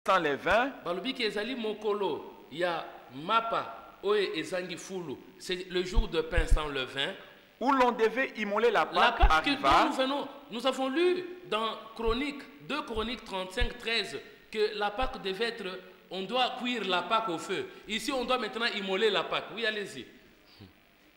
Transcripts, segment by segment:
sans levain, balobi ke ezali mokolo ya mapa oyo ezangi fulu, c'est le jour de pain sans levain. où l'on devait immoler la La Pâque Pâque que arriva. nous avons lu dans Chronique, 2 Chroniques 35, 13, que la Pâque devait être, on doit cuire la Pâque au feu. Ici, on doit maintenant immoler la Pâque. Oui, allez-y.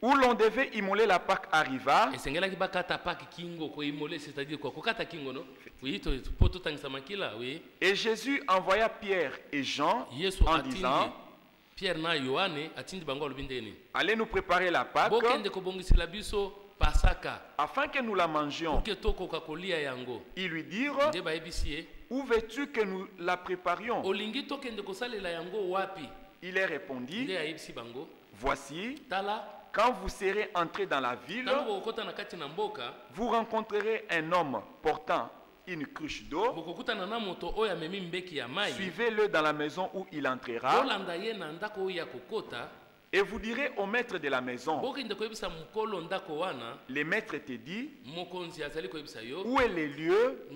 Où l'on devait immoler la Pâque arriva. Et c'est là que bakata Pâque kingo ko immoler, c'est-à-dire quoi? Kokata kingo no? Oui, pour tout là, oui. Et Jésus envoya Pierre et Jean Yesu en atindi disant, Pierre na Yohane atindi bango lobindeni. allez nous préparer la Pâque Bokende ko bongisila biso pasaka. afin que nous la mangions. Pour que toko kakolia yango. Ils lui dirent, Nde ba ebisie. où veux-tu que nous la préparions? Olingi tokende kosalela yango wapi? Il leur répondit, Nde ayebisi bango. voici, Tala. quand vous serez entrés dans la ville, Tango okota na kati na mboka. vous rencontrerez un homme portant une cruche d'eau. Bokokutana na moto oyo amemi mbeki ya mai. Suivez-le dans la maison où il entrera Olanda ye na ndako oyo ya kokota. et vous direz au maître de la maison, Bokende koyebisa mokolo ndako wana. le maître te dit, Mokonzi azali koyebisa yo. où est le lieu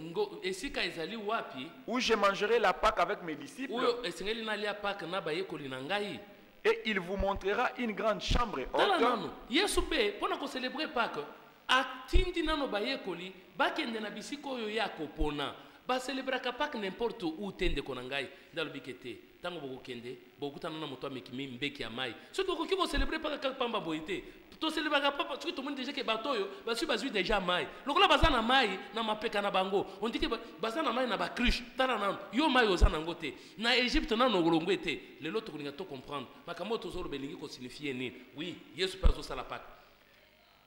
Esika ezali wapi? où je mangerai la Pâque avec mes disciples? Oyo esengeli nalia Pâque na bayekoli na ngai. Et il vous montrera une grande chambre Tala haute nano. Yesu pe pona ko célébrer Pâque. Atindi nano bayekoli bakende na bisika oyo ya kopona. Ba célébraka Pâque n'importe où tende konangai ndalobi kete. Tango bokokende bokutana na moto amekimi mbeki ya mai. Soki okoki ko célébrer Pâque pamba boité. To célébraka papa soki to moni déjà ke batoyo basu bazui déjà mai. Lokola bazana mai na mapeka na bango. On dit que bazana mai na ba cruche. Tala nano. Yo mai ozana ngote. Na Égypte nano ngolongo ete. Lelo to kolinga to comprendre. Makambo to zolo belingi ko signifier ni. Oui, Yesu pazo sala Pâque.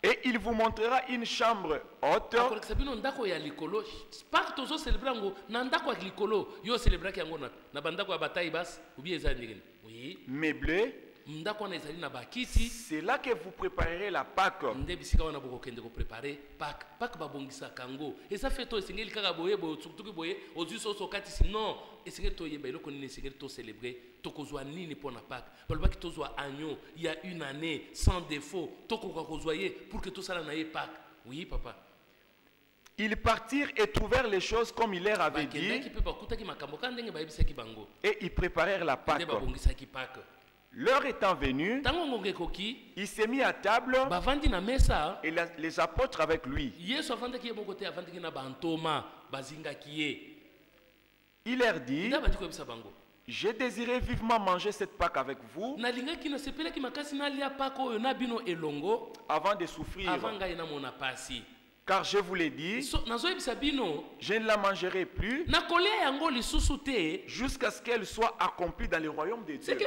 et il vous montrera une chambre haute akolekisa bino ndako ya likolo Pâque tozo célébrer yango na ndako ya likolo yo célébraki yango na bandako ya bataille basi ubi eza ndenge oui meublée. ndako wana ezali na bakiti C'est là que vous préparerez la Pâque. nde bisika wana bokokende kopréparer Pâque babongisaka yango eza fe to esengeli kaka boye boye tukutuki boye ozwi soso okatisi non esengeli toyeba eloko nini esengeli to célébrer tokozwa nini mpona Pâque balobaki tozwa agneau il y a une année sans défaut tokoka kozwa ye pour que tosala na ye Pâque oui papa. Ils partirent et trouvèrent les choses comme il leur avait dit et ils préparèrent la Pâque. L'heure étant venue, il s'est mis à table et les apôtres avec lui. Il leur dit, j'ai désiré vivement manger cette Pâque avec vous avant de souffrir. Car je vous l'ai dit, je ne la mangerai plus jusqu'à ce qu'elle soit accomplie dans le royaume de Dieu.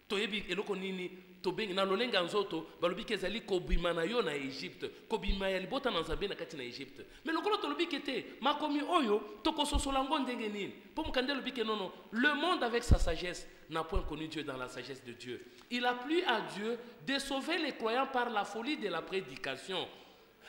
toyebi eloko nini tobengi na lolenga nzoto balobi ke ezali kobima na yo na Égypte kobima ya libota na Nzambe na kati na Égypte mais lokolo tolobi ke te makomi oyo tokososola ngo ndenge nini po mukande lobi ke non le monde avec sa sagesse n'a point connu Dieu dans la sagesse de Dieu. Il a plu à Dieu de sauver les croyants par la folie de la prédication.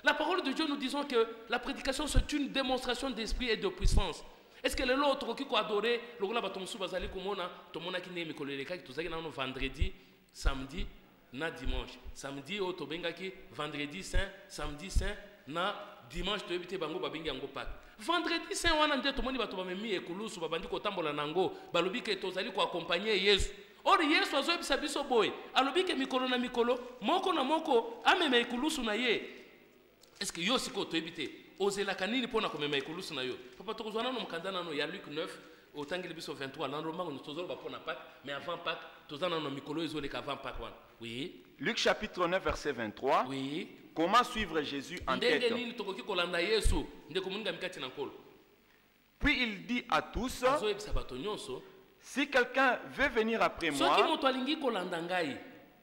La parole de Dieu, nous disons que la prédication c'est une démonstration d'esprit et de puissance. Est-ce que les autres qui ont adoré, le gars batomsu bazali komona, tomona ki ne mikoleleka ki tozaki na vendredi, samedi, na dimanche. Samedi o tobenga ki vendredi saint, samedi saint, na dimanche to ebite bango babengi yango Pâques. Vendredi saint wana nde tomoni bato bamemi ekulusu babandi kotambola nango, balobi ke tozali ko accompagner Yesu. Or Yesu azoyebisa biso boye, alobi ke mikolo na mikolo, moko na moko amema ekulusu na ye. Est-ce que yo siko to ebite ozela kanini pona komema ekulusu na yo papa tokozwana no mukanda nano ya Luc 9 otangeli biso 23 na romango tozolo ba pona Pâques mais avant Pâques tozana no mikolo ezoleka avant Pâques wana oui Luc chapitre 9 verset 23 oui comment suivre Jésus en tête ndenge nini tokoki kolanda Yesu ndeko muninga mikati na nkolo puis il dit à tous azoyebisa bato nyonso si quelqu'un veut venir après moi soki moto alingi kolanda ngai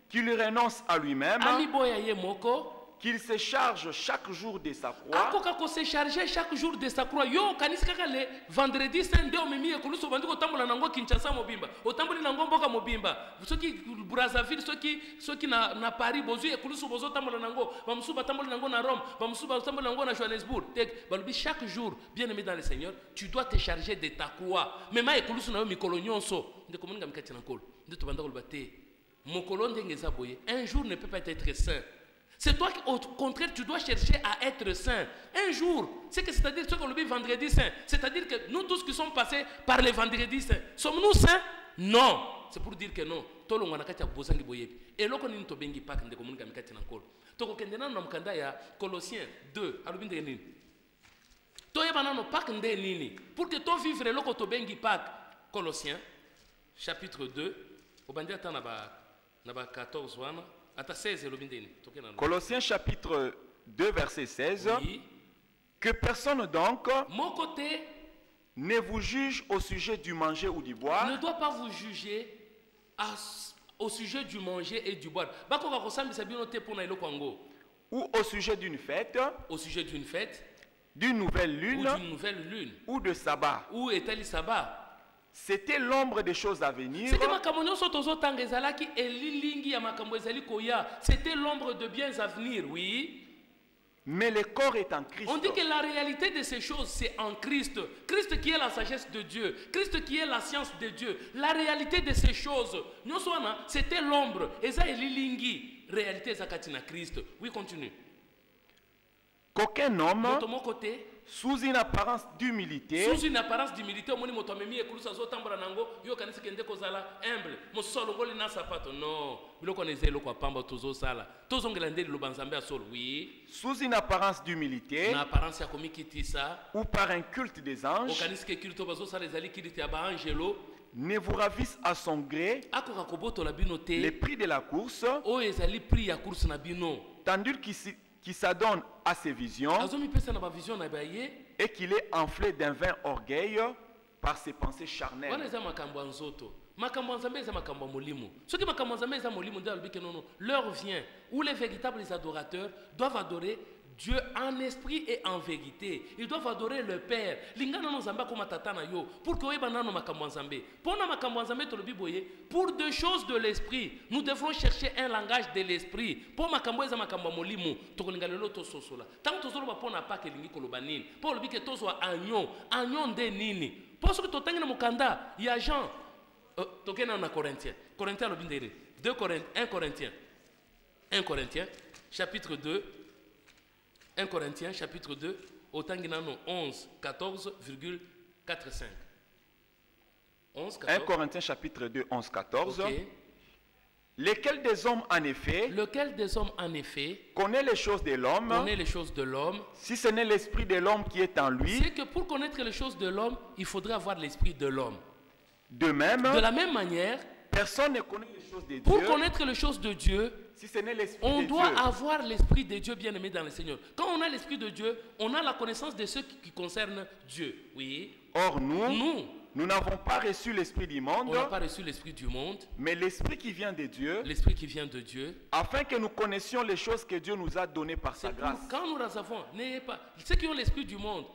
qu'il renonce à lui-même aliboya ye moko qu'il se charge chaque jour de sa croix. Akoka ko se charger chaque jour de sa croix. Yo kanisi kaka le vendredi saint nde omemi ekulusu bandi ko tambola nango Kinshasa mobimba. Otamboli nango mboka mobimba. Soki Brazzaville soki na Paris bozu ekulusu bozo tambola nango. Bamusu batambola nango na Rome, bamusu batambola nango na Johannesburg. Balobi chaque jour, bien-aimé dans le Seigneur, tu dois te charger de ta croix. Mema ekulusu na yo mikolo nyonso. un jour ne peut pas être saint. C'est toi qui, au contraire, tu dois chercher à être saint. Un jour, c'est-à-dire ce qu'on le dit vendredi saint. C'est-à-dire que nous tous qui sommes passés par les vendredis saints, sommes-nous saints? Non. C'est pour dire que non. Et là, on a bengi pak de communiquer avec Katina Kol. Toko kendena na mkanda ya Colossiens 2. Alubinde nini? Toye banano pak nde nini? Pour que ton vivre le koto bengi pak Colossiens chapitre 2. Obandi ata na ba 14 wana. Colossiens chapitre 2 verset 16. Oui. Que personne donc mon côté ne vous juge au sujet du manger ou du boire. Ne doit pas vous juger au sujet du manger et du boire. Ou au sujet d'une fête. Au sujet d'une fête. D'une nouvelle lune. Ou d'une nouvelle lune. Ou de sabbat. Où est-elle sabbat? C'était l'ombre des choses à venir. C'était l'ombre de biens à venir, oui. Mais le corps est en Christ. On dit que la réalité de ces choses, c'est en Christ. Christ qui est la sagesse de Dieu. Christ qui est la science de Dieu. La réalité de ces choses, c'était l'ombre. Et ça est l'ilingui. Réalité, ça katina Christ. Oui, continue. Qu'aucun homme, de mon côté, sous une apparence d'humilité, sous une apparence d'humilité, humble, non, oui, sous une apparence d'humilité, ou par un culte des anges, ne vous ravisse à son gré les prix de la course, tandis qui s'adonne à ses visions et qu'il est enflé d'un vain orgueil par ses pensées charnelles. L'heure vient où les véritables adorateurs doivent adorer Dieu en esprit et en vérité. Ils doivent adorer le Père. Pour deux choses de l'esprit, nous devrons chercher un langage de l'esprit. Pour tant que il y a Jean. Corinthiens. 1 Corinthiens, chapitre 2. 1 Corinthiens, chapitre 2, au Tanginano 11, 14,45. 1 Corinthiens, chapitre 2, 11, 14. Okay. Lequel des hommes, en effet, connaît les choses de l'homme, si ce n'est l'esprit de l'homme qui est en lui. C'est que pour connaître les choses de l'homme, il faudrait avoir l'esprit de l'homme. De la même manière, personne ne connaît les choses de Dieu. Pour connaître les choses de Dieu, si ce n'est l'esprit on doit avoir l'esprit de Dieu bien aimé dans le Seigneur. Quand on a l'esprit de Dieu, on a la connaissance de ce qui concerne Dieu. Oui. Or nous n'avons pas reçu l'esprit du monde. On n'a pas reçu l'esprit du monde. Mais l'esprit qui vient de Dieu. L'esprit qui vient de Dieu. Afin que nous connaissions les choses que Dieu nous a données par sa grâce. Quand nous les avons, n'ayez pas. Ceux qui ont l'esprit du monde,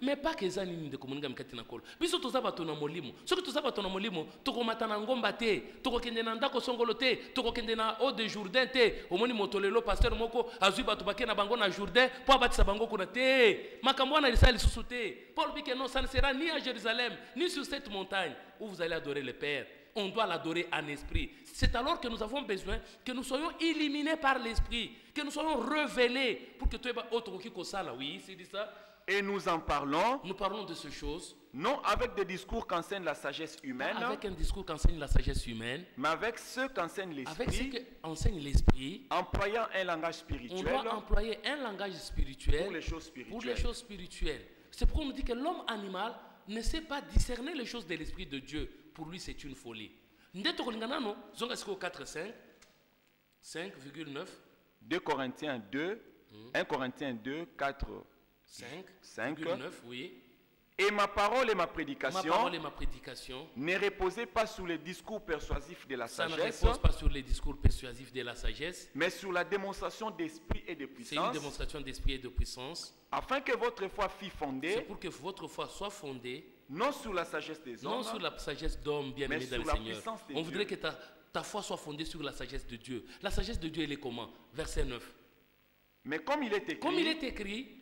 mais pas que ça ni de communiquer avec na kol. Biso to zaba to na molimo. Soki to zaba to na molimo, to ko matana ngomba te, to ko kende na ndako songolo te, to ko kende na eau de Jourdain te. Omoni motolelo pasteur moko azui batu bakena na bango na Jourdain, po abatisa bango kuna te. Makambo na lisali susute. Paul dit que non, ça ne sera ni à Jérusalem, ni sur cette montagne où vous allez adorer le Père. On doit l'adorer en esprit. C'est alors que nous avons besoin que nous soyons illuminés par l'esprit, que nous soyons révélés pour que tu aies autre qui sala. Oui, c'est dit ça. Et nous en parlons. Nous parlons de ces choses. Non avec des discours qu'enseigne la sagesse humaine. Pas avec un discours qu'enseigne la sagesse humaine. Mais avec ceux qu'enseigne l'esprit. Avec ce qu'enseigne l'esprit. Employant un langage spirituel. On doit employer un langage spirituel. Pour les choses spirituelles. Pour les choses spirituelles. C'est pourquoi on nous dit que l'homme animal ne sait pas discerner les choses de l'esprit de Dieu. Pour lui, c'est une folie. Ndeto kolingana no, zonga siko 4, 5, 5,9. 2 Corinthiens 2, 1 Corinthiens 2, 4, 5, 9, oui. Et ma parole et ma prédication, ne reposaient pas sur les discours persuasifs de la sagesse. Ça ne repose pas sur les discours persuasifs de la sagesse. Mais sur la démonstration d'esprit et de puissance. C'est une démonstration d'esprit et de puissance. Afin que votre foi fût fondée. C'est pour que votre foi soit fondée. Non sur la sagesse des hommes. Non sur la sagesse d'hommes bien aimés dans le Seigneur. On voudrait que ta foi soit fondée sur la sagesse de Dieu. La sagesse de Dieu, elle est comment? Verset 9. Mais comme il est écrit.